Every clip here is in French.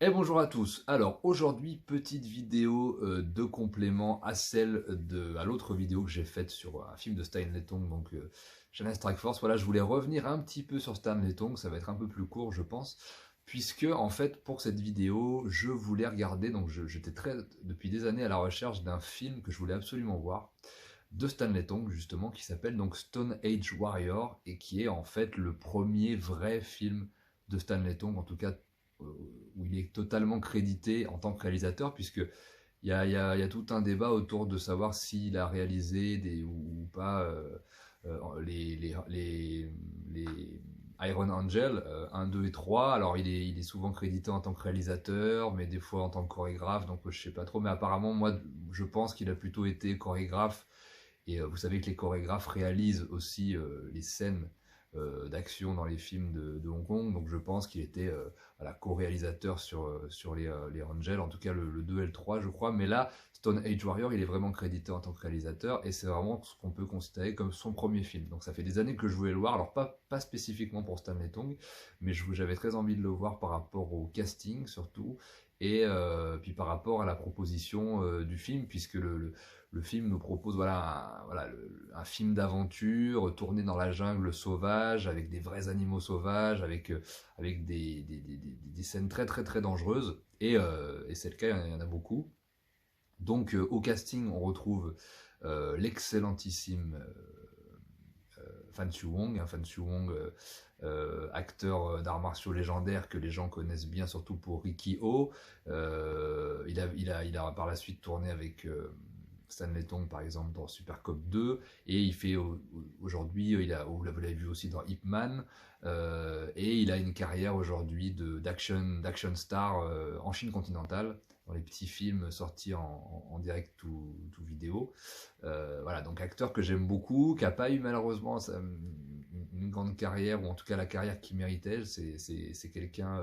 Et bonjour à tous. Alors aujourd'hui, petite vidéo de complément à à l'autre vidéo que j'ai faite sur un film de Stanley Tong, donc China Strike Force. Voilà, je voulais revenir un petit peu sur Stanley Tong, ça va être un peu plus court je pense, puisque en fait pour cette vidéo, je voulais regarder, j'étais depuis des années à la recherche d'un film que je voulais absolument voir, de Stanley Tong justement, qui s'appelle donc Stone Age Warrior, et qui est en fait le premier vrai film de Stanley Tong, en tout cas euh, où il est totalement crédité en tant que réalisateur, puisque il y a tout un débat autour de savoir s'il a réalisé ou pas les Iron Angel 1, 2 et 3. Alors il est souvent crédité en tant que réalisateur, mais des fois en tant que chorégraphe, donc je sais pas trop. Mais apparemment, moi, je pense qu'il a plutôt été chorégraphe. Et vous savez que les chorégraphes réalisent aussi les scènes d'action dans les films de Hong Kong, donc je pense qu'il était voilà, co-réalisateur sur les Angels, en tout cas le 2 et le 3 je crois, mais là, Stone Age Warrior, il est vraiment crédité en tant que réalisateur, et c'est vraiment ce qu'on peut considérer comme son premier film. Donc ça fait des années que je voulais le voir, alors pas spécifiquement pour Stanley Tong, mais j'avais très envie de le voir par rapport au casting surtout, et puis par rapport à la proposition du film, puisque le film nous propose un film d'aventure tourné dans la jungle sauvage, avec des vrais animaux sauvages, avec des scènes très très très dangereuses, et c'est le cas, il y en a beaucoup. Donc au casting, on retrouve l'excellentissime Fan Su Wong, Fan Su Wong, acteur d'arts martiaux légendaire que les gens connaissent bien, surtout pour Ricky Ho. Il a par la suite tourné avec Stanley Tong, par exemple, dans Super Cop 2, et il fait aujourd'hui, vous l'avez vu aussi dans Ip Man, et il a une carrière aujourd'hui d'action star en Chine continentale, dans les petits films sortis en direct ou vidéo. Voilà, donc acteur que j'aime beaucoup, qui n'a pas eu malheureusement une grande carrière, ou en tout cas la carrière qu'il méritait. C'est quelqu'un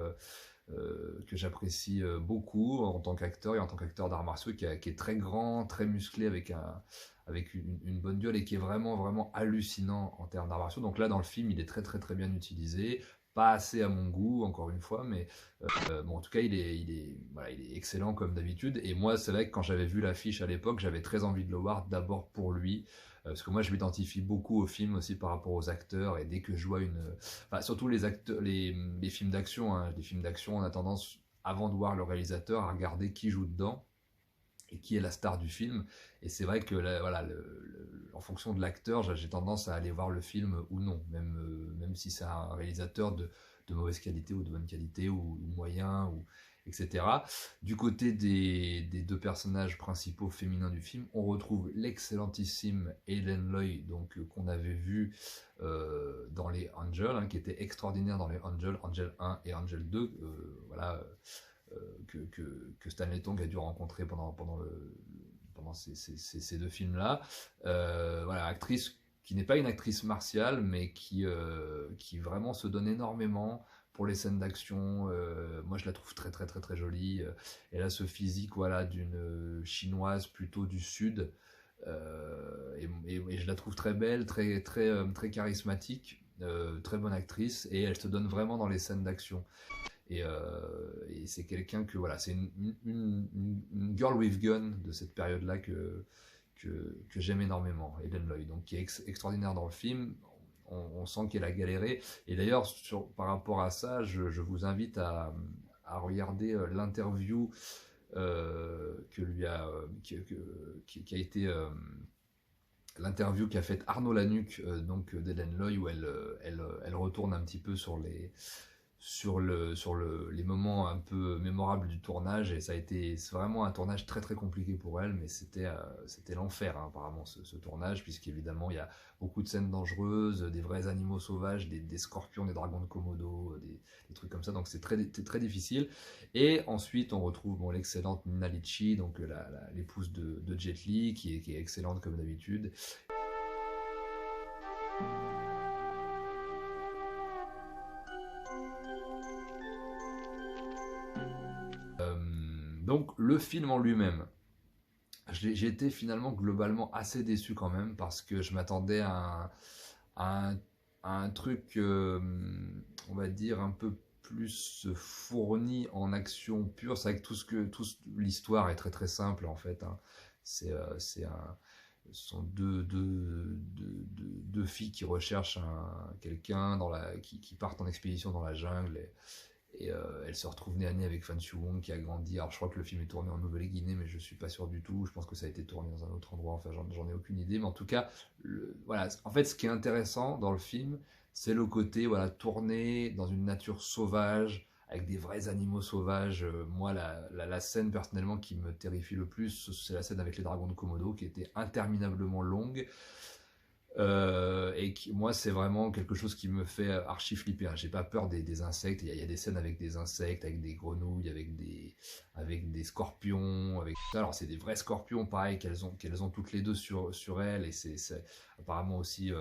que j'apprécie beaucoup en tant qu'acteur, et en tant qu'acteur d'arts martiaux, qui est très grand, très musclé, avec une bonne gueule, et qui est vraiment vraiment hallucinant en termes d'arts martiaux. Donc là, dans le film, il est très très très bien utilisé. Pas assez à mon goût, encore une fois, mais bon, en tout cas, voilà, il est excellent comme d'habitude. Et moi, c'est vrai que quand j'avais vu l'affiche à l'époque, j'avais très envie de le voir d'abord pour lui. Parce que moi, je m'identifie beaucoup au film aussi par rapport aux acteurs. Et dès que je vois enfin, surtout les acteurs, les films d'action, hein. Les films d'action, on a tendance, avant de voir le réalisateur, à regarder qui joue dedans et qui est la star du film. Et c'est vrai que là, voilà, en fonction de l'acteur, j'ai tendance à aller voir le film ou non, même si c'est un réalisateur de mauvaise qualité ou de bonne qualité, ou moyen, etc. Du côté des deux personnages principaux féminins du film, on retrouve l'excellentissime Helen Loy, donc qu'on avait vu dans les Angels, hein, qui était extraordinaire dans les Angels, Angel 1 et Angel 2. Voilà, que Stanley Tong a dû rencontrer pendant ces deux films-là. Voilà, actrice qui n'est pas une actrice martiale, mais qui vraiment se donne énormément pour les scènes d'action. Moi, je la trouve très très très très jolie. Elle a ce physique, voilà, d'une chinoise plutôt du sud. Et je la trouve très belle, très très très charismatique, très bonne actrice, et elle se donne vraiment dans les scènes d'action. Et c'est quelqu'un que, voilà, c'est une girl with gun de cette période-là que j'aime énormément, Eden Lloyd, donc qui est extraordinaire dans le film. On sent qu'elle a galéré. Et d'ailleurs, par rapport à ça, je vous invite à regarder l'interview que lui a, qui a été l'interview qu'a faite Arnaud Lanuc, donc d'Eden Lloyd, où elle retourne un petit peu les moments un peu mémorables du tournage. Et c'est vraiment un tournage très très compliqué pour elle, mais c'était l'enfer, hein, apparemment, ce tournage, puisqu'évidemment il y a beaucoup de scènes dangereuses, des vrais animaux sauvages, des scorpions, des dragons de Komodo, des trucs comme ça, donc c'est très difficile. Et ensuite on retrouve, bon, l'excellente Nina Litchi, donc l'épouse de Jet Li, qui est excellente comme d'habitude. Donc le film en lui-même, j'ai été finalement globalement assez déçu quand même, parce que je m'attendais à un truc, on va dire, un peu plus fourni en action pure. C'est vrai que l'histoire est très très simple en fait, hein. C'est un, ce sont deux filles qui recherchent quelqu'un qui partent en expédition dans la jungle et elles se retrouvent nez à nez avec Fan Wong qui a grandi. Alors je crois que le film est tourné en Nouvelle-Guinée, mais je suis pas sûr du tout. Je pense que ça a été tourné dans un autre endroit. Enfin, j'en ai aucune idée, mais en tout cas, voilà. En fait, ce qui est intéressant dans le film, c'est le côté voilà tourné dans une nature sauvage avec des vrais animaux sauvages. Moi, la scène personnellement qui me terrifie le plus, c'est la scène avec les dragons de Komodo qui était interminablement longue. Moi, c'est vraiment quelque chose qui me fait archi flipper, hein. J'ai pas peur des insectes. Il y a des scènes avec des insectes, avec des grenouilles, avec des scorpions. Alors, c'est des vrais scorpions, pareil, qu'elles ont toutes les deux sur elles. Et apparemment aussi,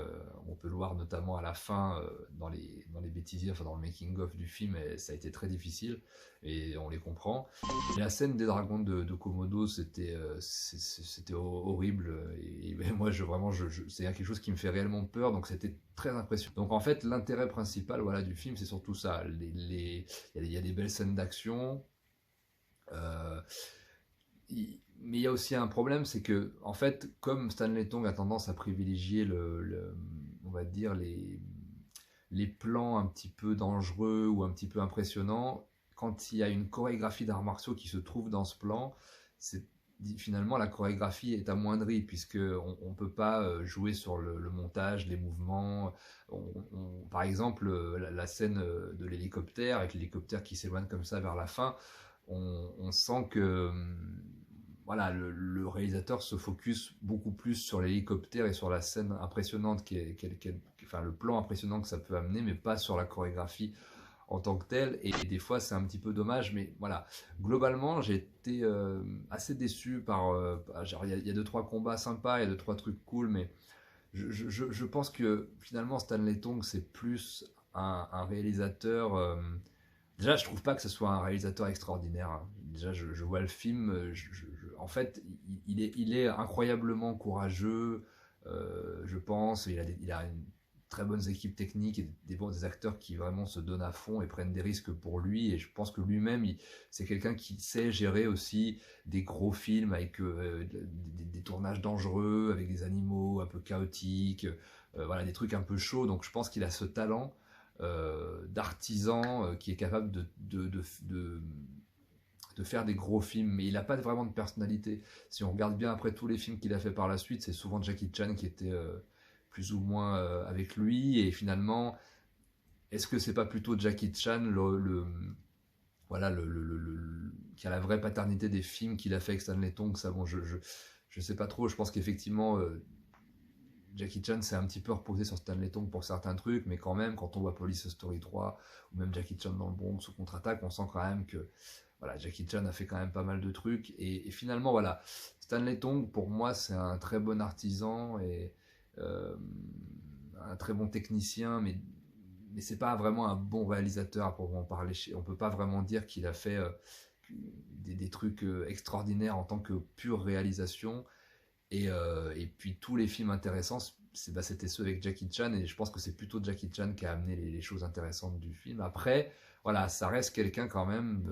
on peut le voir notamment à la fin, dans les bêtisiers, enfin dans le making-of du film, et ça a été très difficile. Et on les comprend. Et la scène des dragons de Komodo, c'était horrible. Et moi, c'est quelque chose qui me fait réellement peur, donc c'était très impressionnant. Donc en fait, l'intérêt principal voilà, du film, c'est surtout ça. Il y a des belles scènes d'action. Euh, mais il y a aussi un problème, c'est que, en fait, comme Stanley Tong a tendance à privilégier on va dire, les plans un petit peu dangereux ou un petit peu impressionnants, quand il y a une chorégraphie d'arts martiaux qui se trouve dans ce plan, c'est finalement la chorégraphie est amoindrie puisque on peut pas jouer sur le montage, les mouvements. Par exemple, la scène de l'hélicoptère avec l'hélicoptère qui s'éloigne comme ça vers la fin, on sent que voilà, le réalisateur se focus beaucoup plus sur l'hélicoptère et sur la scène impressionnante enfin le plan impressionnant que ça peut amener, mais pas sur la chorégraphie en tant que telle. Et des fois, c'est un petit peu dommage, mais voilà. Globalement, j'ai été assez déçu genre, il y a deux trois combats sympas, il y a deux trois trucs cool, mais je pense que finalement Stanley Tong c'est plus un réalisateur. Déjà, je trouve pas que ce soit un réalisateur extraordinaire, hein. Déjà, je vois le film, en fait, il est incroyablement courageux, je pense. Il a une très bonnes équipes techniques et des acteurs qui vraiment se donnent à fond et prennent des risques pour lui. Et je pense que lui-même, c'est quelqu'un qui sait gérer aussi des gros films avec des tournages dangereux, avec des animaux un peu chaotiques, voilà, des trucs un peu chauds. Donc je pense qu'il a ce talent d'artisan qui est capable de faire des gros films, mais il n'a pas vraiment de personnalité. Si on regarde bien après tous les films qu'il a fait par la suite, c'est souvent Jackie Chan qui était plus ou moins avec lui, et finalement, est-ce que c'est pas plutôt Jackie Chan voilà, qui a la vraie paternité des films qu'il a fait avec Stanley Tong? Ça, bon, je sais pas trop. Je pense qu'effectivement, Jackie Chan s'est un petit peu reposé sur Stanley Tong pour certains trucs, mais quand même, quand on voit Police Story 3 ou même Jackie Chan dans le Bronx ou Contre-Attaque, on sent quand même que voilà, Jackie Chan a fait quand même pas mal de trucs. Et finalement, voilà, Stanley Tong, pour moi, c'est un très bon artisan et euh, un très bon technicien, mais c'est pas vraiment un bon réalisateur à proprement parler. On peut pas vraiment dire qu'il a fait des trucs extraordinaires en tant que pure réalisation. Et puis tous les films intéressants, c'était ceux avec Jackie Chan, et je pense que c'est plutôt Jackie Chan qui a amené les choses intéressantes du film. Après, voilà, ça reste quelqu'un quand même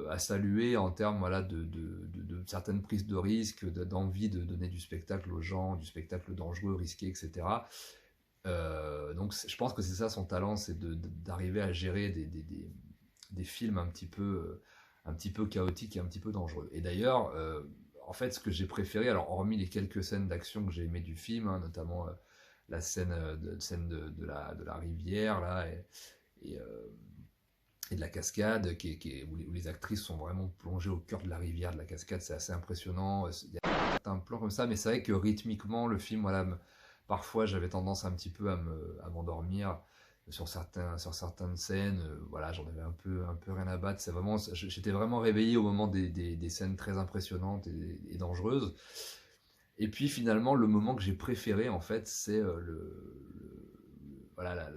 à saluer en termes voilà, de certaines prises de risques, d'envie de donner du spectacle aux gens, du spectacle dangereux, risqué, etc. Donc je pense que c'est ça son talent, c'est d'arriver à gérer des films un petit peu chaotiques et un petit peu dangereux. Et d'ailleurs, en fait, ce que j'ai préféré, alors hormis les quelques scènes d'action que j'ai aimé du film, hein, notamment la scène de la rivière là, et, euh, et de la cascade, où les actrices sont vraiment plongées au cœur de la rivière, de la cascade, c'est assez impressionnant. Il y a certains plans comme ça, mais c'est vrai que rythmiquement, le film, voilà, parfois j'avais tendance un petit peu à m'endormir sur certaines scènes. Voilà, j'en avais un peu rien à battre. J'étais vraiment réveillé au moment des scènes très impressionnantes et dangereuses. Et puis finalement, le moment que j'ai préféré, en fait, c'est voilà,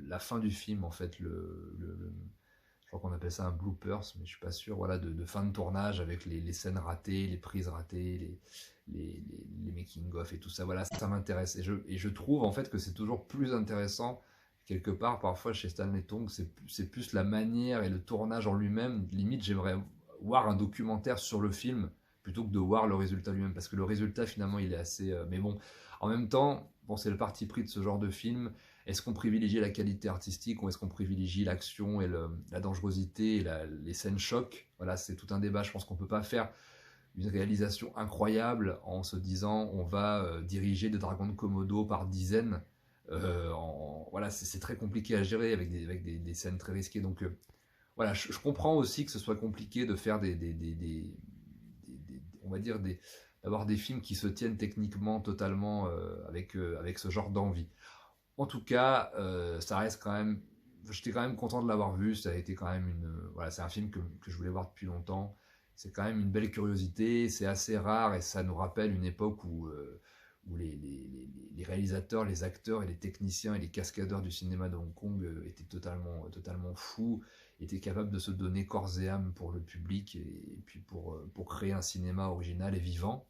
la fin du film, en fait, je crois qu'on appelle ça un bloopers, mais je suis pas sûr, voilà, de fin de tournage avec les scènes ratées, les prises ratées, les making-of et tout ça. Voilà, ça m'intéresse. Et je trouve en fait que c'est toujours plus intéressant quelque part, parfois chez Stanley Tong, c'est plus la manière et le tournage en lui-même. Limite, j'aimerais voir un documentaire sur le film plutôt que de voir le résultat lui-même, parce que le résultat finalement il est assez... mais bon, en même temps, bon, c'est le parti pris de ce genre de film. Est-ce qu'on privilégie la qualité artistique ou est-ce qu'on privilégie l'action et la dangerosité et les scènes choc? Voilà, c'est tout un débat. Je pense qu'on peut pas faire une réalisation incroyable en se disant on va diriger des dragons de Komodo par dizaines. Voilà, c'est très compliqué à gérer avec des scènes très risquées. Donc voilà, je comprends aussi que ce soit compliqué de faire on va dire d'avoir des films qui se tiennent techniquement totalement avec ce genre d'envie. En tout cas, ça reste quand même. J'étais quand même content de l'avoir vu. Ça a été quand même voilà, c'est un film que je voulais voir depuis longtemps. C'est quand même une belle curiosité. C'est assez rare et ça nous rappelle une époque où les réalisateurs, les acteurs et les techniciens et les cascadeurs du cinéma de Hong Kong étaient totalement fous, étaient capables de se donner corps et âme pour le public et puis pour créer un cinéma original et vivant.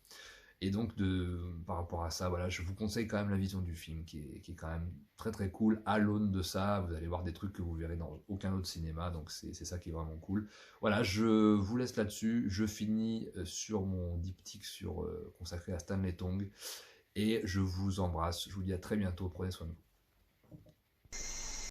Et donc, par rapport à ça, voilà, je vous conseille quand même la vision du film, qui est quand même très très cool. À l'aune de ça, vous allez voir des trucs que vous verrez dans aucun autre cinéma, donc c'est ça qui est vraiment cool. Voilà, je vous laisse là-dessus. Je finis sur mon diptyque consacré à Stanley Tong. Et je vous embrasse. Je vous dis à très bientôt. Prenez soin de vous.